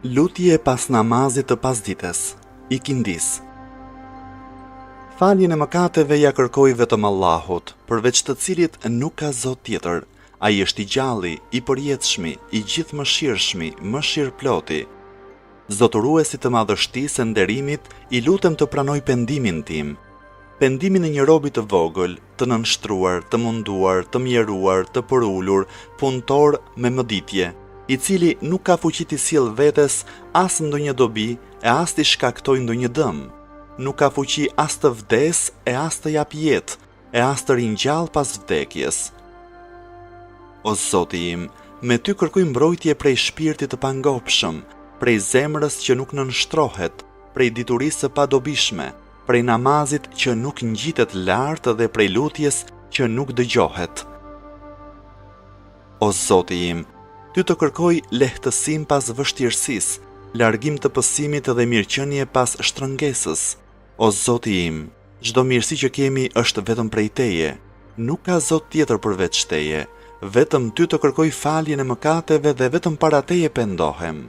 Lutje pas namazit të pasdites, ikindis. Faljen e mëkateve ja kërkoj vetëm Allahut, përveç të cilit nuk ka Zot tjetër. Ai është i gjalli, i përjetshmi, i gjithë mëshirshmi, mëshirploti. Zotëruesi të madhështisë e nderimit, i lutem të pranoj pendimin tim. Pendimin e një robi të vogël, të nënshtruar, të munduar, të mjeruar, të përulur, punëtor me mëditje, i cili nuk ka fuqi të sjellë vetes as ndonjë dobi e as të shkaktoj ndonjë dëm. Nuk ka fuqi as të vdes e as të jap jetë, e as të ringjall pas vdekjes. O Zoti im, me ty kërkoj mbrojtje prej shpirtit të pangopshëm, prej zemrës që nuk nënshtrohet, prej diturisë së padobishme, prej namazit që nuk ngjitet lart dhe prej lutjes që nuk dëgjohet. O Zoti im, ty të kërkoj lehtësim pas vështirësisë, largim të pësimit dhe mirëqenie pas shtrëngesës. O Zoti im, çdo mirësi që kemi është vetëm prej Teje, nuk ka Zot tjetër përveç Teje, vetëm ty të kërkoj faljen e mëkateve dhe vetëm para Teje pendohem.